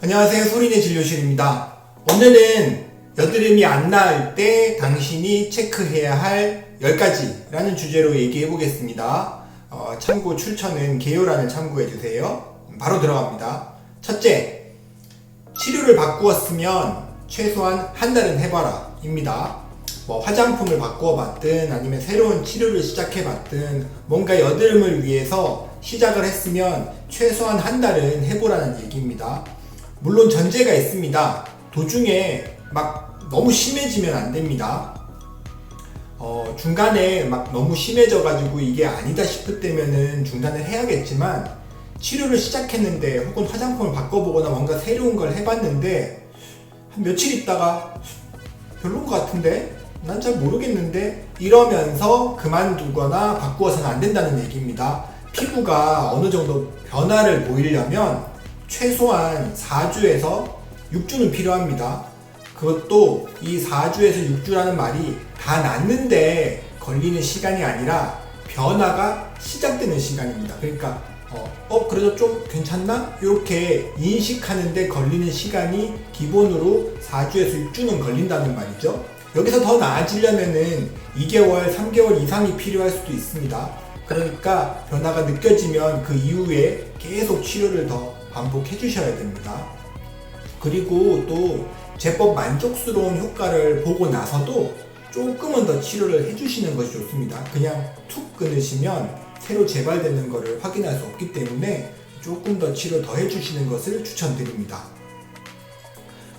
안녕하세요, 소리내 진료실입니다. 오늘은 여드름이 안 나을 때 당신이 체크해야 할 10가지라는 주제로 얘기해 보겠습니다. 참고 출처는 개요란을 참고해 주세요. 바로 들어갑니다. 첫째, 치료를 바꾸었으면 최소한 한 달은 해봐라 입니다. 화장품을 바꾸어 봤든 아니면 새로운 치료를 시작해 봤든 뭔가 여드름을 위해서 시작을 했으면 최소한 한 달은 해보라는 얘기입니다. 물론 전제가 있습니다. 도중에 막 너무 심해지면 안 됩니다. 중간에 막 너무 심해져 가지고 이게 아니다 싶을 때면은 중단을 해야겠지만, 치료를 시작했는데 혹은 화장품을 바꿔보거나 뭔가 새로운 걸 해봤는데 한 며칠 있다가 별론 것 같은데? 난 잘 모르겠는데? 이러면서 그만두거나 바꾸어서는 안 된다는 얘기입니다. 피부가 어느 정도 변화를 보이려면 최소한 4주에서 6주는 필요합니다. 그것도 이 4주에서 6주라는 말이 다 낫는데 걸리는 시간이 아니라 변화가 시작되는 시간입니다. 그러니까 그래도 좀 괜찮나? 이렇게 인식하는데 걸리는 시간이 기본으로 4주에서 6주는 걸린다는 말이죠. 여기서 더 나아지려면은 2개월, 3개월 이상이 필요할 수도 있습니다. 그러니까 변화가 느껴지면 그 이후에 계속 치료를 더 반복해 주셔야 됩니다. 그리고 또 제법 만족스러운 효과를 보고 나서도 조금은 더 치료를 해주시는 것이 좋습니다. 그냥 툭 끊으시면 새로 재발되는 것을 확인할 수 없기 때문에 조금 더 치료 더 해주시는 것을 추천드립니다.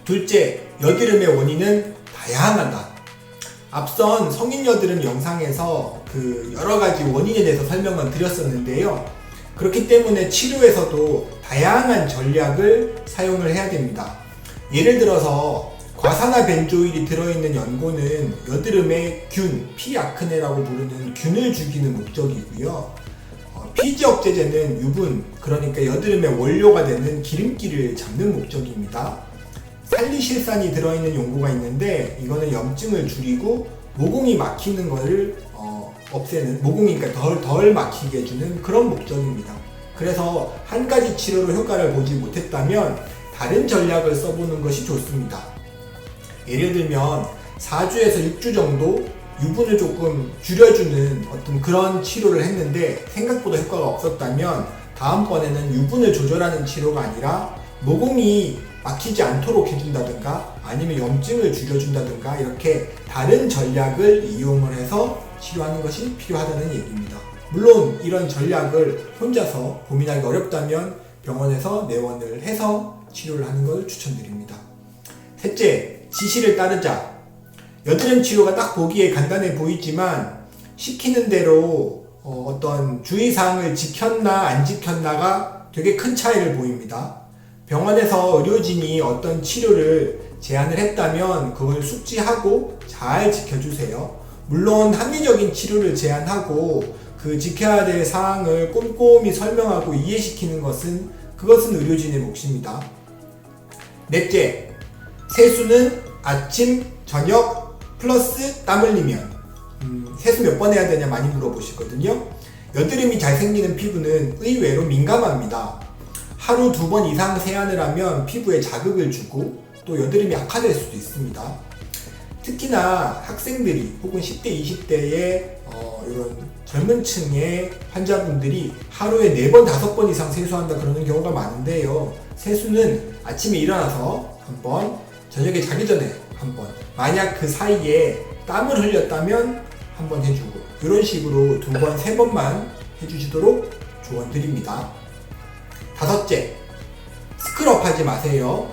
둘째, 여드름의 원인은 다양하다. 앞선 성인 여드름 영상에서 여러 가지 원인에 대해서 설명을 드렸었는데요. 그렇기 때문에 치료에서도 다양한 전략을 사용을 해야 됩니다. 예를 들어서 과산화벤조일이 들어있는 연고는 여드름의 균, 피아크네라고 부르는 균을 죽이는 목적이고요. 피지억제제는 유분, 그러니까 여드름의 원료가 되는 기름기를 잡는 목적입니다. 살리실산이 들어있는 연고가 있는데 이거는 염증을 줄이고 모공이 막히는 것을 없애는, 모공이 그러니까 덜 막히게 해주는 그런 목적입니다. 그래서 한 가지 치료로 효과를 보지 못했다면 다른 전략을 써보는 것이 좋습니다. 예를 들면 4주에서 6주 정도 유분을 조금 줄여주는 어떤 그런 치료를 했는데 생각보다 효과가 없었다면 다음번에는 유분을 조절하는 치료가 아니라 모공이 막히지 않도록 해준다든가 아니면 염증을 줄여준다든가 이렇게 다른 전략을 이용을 해서 치료하는 것이 필요하다는 얘기입니다. 물론 이런 전략을 혼자서 고민하기 어렵다면 병원에서 내원을 해서 치료를 하는 것을 추천드립니다. 셋째, 지시를 따르자. 여드름 치료가 딱 보기에 간단해 보이지만 시키는 대로 어떤 주의사항을 지켰나 안 지켰나가 되게 큰 차이를 보입니다. 병원에서 의료진이 어떤 치료를 제안을 했다면 그걸 숙지하고 잘 지켜주세요. 물론 합리적인 치료를 제안하고 그 지켜야 될 사항을 꼼꼼히 설명하고 이해시키는 그것은 의료진의 몫입니다. 넷째, 세수는 아침, 저녁 플러스 땀 흘리면. 세수 몇 번 해야 되냐 많이 물어보시거든요. 여드름이 잘 생기는 피부는 의외로 민감합니다. 하루 2번 이상 세안을 하면 피부에 자극을 주고 또 여드름이 악화될 수도 있습니다. 특히나 학생들이 혹은 10대, 20대의 이런 젊은 층의 환자분들이 하루에 4번, 5번 이상 세수한다 그러는 경우가 많은데요. 세수는 아침에 일어나서 한 번, 저녁에 자기 전에 한 번, 만약 그 사이에 땀을 흘렸다면 한 번 해주고 이런 식으로 2번, 3번만 해주시도록 조언드립니다. 다섯째, 스크럽 하지 마세요.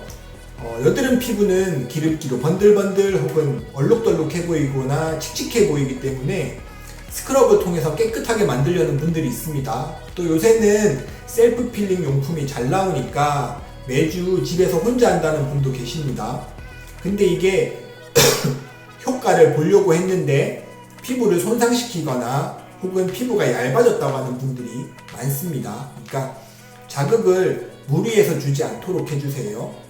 여드름 피부는 기름기로 번들번들 혹은 얼룩덜룩해 보이거나 칙칙해 보이기 때문에 스크럽을 통해서 깨끗하게 만들려는 분들이 있습니다. 또 요새는 셀프 필링 용품이 잘 나오니까 매주 집에서 혼자 한다는 분도 계십니다. 근데 이게 효과를 보려고 했는데 피부를 손상시키거나 혹은 피부가 얇아졌다고 하는 분들이 많습니다. 그러니까 자극을 무리해서 주지 않도록 해주세요.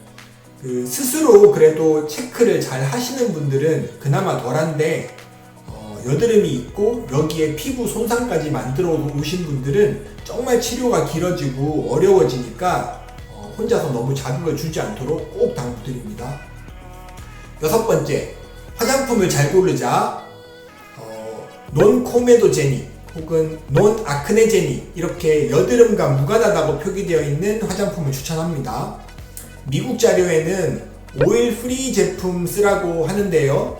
스스로 그래도 체크를 잘 하시는 분들은 그나마 덜한데 여드름이 있고 여기에 피부 손상까지 만들어 오신 분들은 정말 치료가 길어지고 어려워지니까 혼자서 너무 자극을 주지 않도록 꼭 당부드립니다. 6번째, 화장품을 잘 고르자. 논코메도제닉 혹은 논아크네제닉 이렇게 여드름과 무관하다고 표기되어 있는 화장품을 추천합니다. 미국 자료에는 오일 프리 제품 쓰라고 하는데요.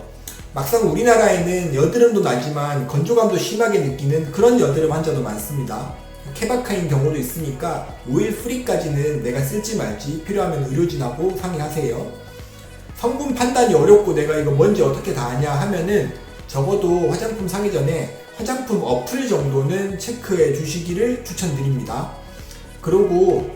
막상 우리나라에는 여드름도 나지만 건조감도 심하게 느끼는 그런 여드름 환자도 많습니다. 케바카인 경우도 있으니까 오일 프리까지는 내가 쓸지 말지 필요하면 의료진하고 상의하세요. 성분 판단이 어렵고 내가 이거 뭔지 어떻게 다 아냐 하면은 적어도 화장품 사기 전에 화장품 어플 정도는 체크해 주시기를 추천드립니다. 그리고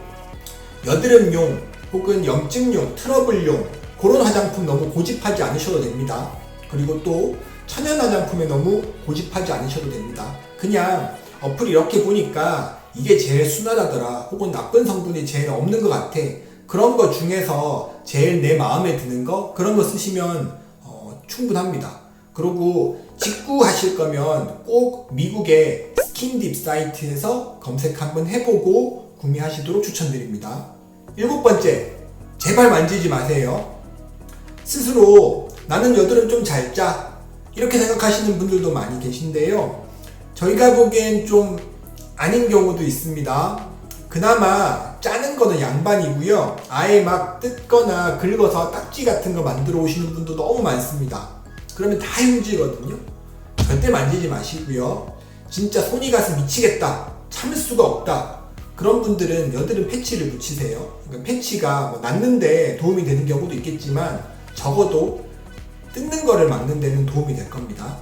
여드름용 혹은 염증용, 트러블용 그런 화장품 너무 고집하지 않으셔도 됩니다. 그리고 또 천연 화장품에 너무 고집하지 않으셔도 됩니다. 그냥 어플 이렇게 보니까 이게 제일 순하다더라 혹은 나쁜 성분이 제일 없는 것 같아, 그런 거 중에서 제일 내 마음에 드는 거 그런 거 쓰시면 충분합니다. 그리고 직구 하실 거면 꼭 미국의 스킨딥 사이트에서 검색 한번 해보고 구매하시도록 추천드립니다. 7번째, 제발 만지지 마세요. 스스로 나는 여드름 좀 잘 짜 이렇게 생각하시는 분들도 많이 계신데요. 저희가 보기엔 좀 아닌 경우도 있습니다. 그나마 짜는 거는 양반이고요. 아예 막 뜯거나 긁어서 딱지 같은 거 만들어 오시는 분도 너무 많습니다. 그러면 다 흉지거든요. 절대 만지지 마시고요. 진짜 손이 가서 미치겠다, 참을 수가 없다, 그런 분들은 여드름 패치를 붙이세요. 그러니까 패치가 뭐 낫는데 도움이 되는 경우도 있겠지만 적어도 뜯는 거를 막는 데는 도움이 될 겁니다.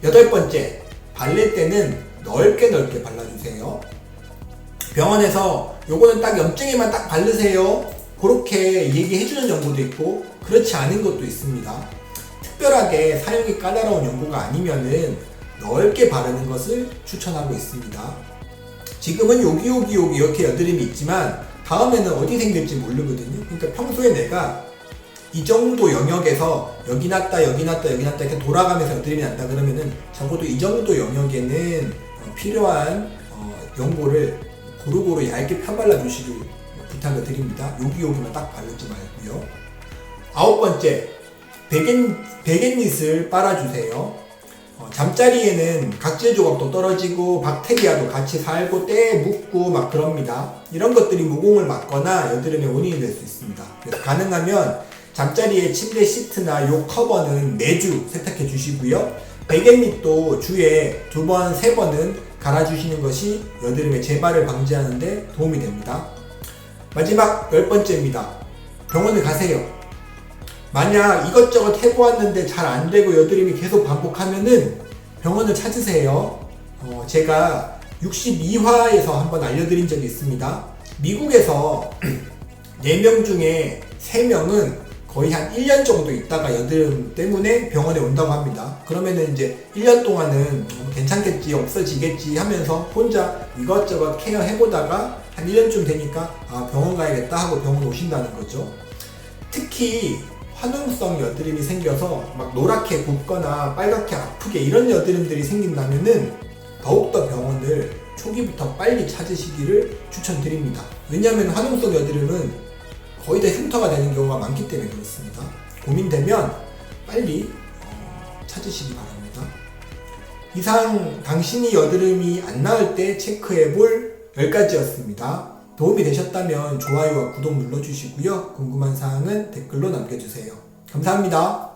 8번째, 바를 때는 넓게 발라주세요. 병원에서 요거는 딱 염증에만 딱 바르세요 그렇게 얘기해주는 연구도 있고 그렇지 않은 것도 있습니다. 특별하게 사용이 까다로운 연구가 아니면은 넓게 바르는 것을 추천하고 있습니다. 지금은 여기 이렇게 여드름이 있지만 다음에는 어디 생길지 모르거든요. 그러니까 평소에 내가 이 정도 영역에서 여기 났다 이렇게 돌아가면서 여드름이 난다 그러면은 적어도 이 정도 영역에는 필요한 연고를 고루고루 얇게 펴발라 주시길 부탁을 드립니다. 여기만 딱 바르지 말고요. 9번째, 베갯닛을 빨아주세요. 잠자리에는 각질 조각도 떨어지고 박테리아도 같이 살고 때에 묻고 막 그럽니다. 이런 것들이 모공을 막거나 여드름의 원인이 될 수 있습니다. 그래서 가능하면 잠자리에 침대 시트나 요 커버는 매주 세탁해 주시고요. 베갯닛도 주에 2번, 3번은 갈아주시는 것이 여드름의 재발을 방지하는 데 도움이 됩니다. 마지막 10번째입니다. 병원을 가세요. 만약 이것저것 해보았는데 잘 안되고 여드름이 계속 반복하면은 병원을 찾으세요. 제가 62화에서 한번 알려드린 적이 있습니다. 미국에서 4명 중에 3명은 거의 한 1년 정도 있다가 여드름 때문에 병원에 온다고 합니다. 그러면은 이제 1년 동안은 괜찮겠지, 없어지겠지 하면서 혼자 이것저것 케어 해보다가 한 1년쯤 되니까 병원 가야겠다 하고 병원 오신다는 거죠. 특히 화농성 여드름이 생겨서 막 노랗게 붓거나 빨갛게 아프게 이런 여드름들이 생긴다면은 더욱더 병원을 초기부터 빨리 찾으시기를 추천드립니다. 왜냐하면 화농성 여드름은 거의 다 흉터가 되는 경우가 많기 때문에 그렇습니다. 고민되면 빨리 찾으시기 바랍니다. 이상 당신이 여드름이 안 나을 때 체크해볼 10가지였습니다. 도움이 되셨다면 좋아요와 구독 눌러주시고요. 궁금한 사항은 댓글로 남겨주세요. 감사합니다.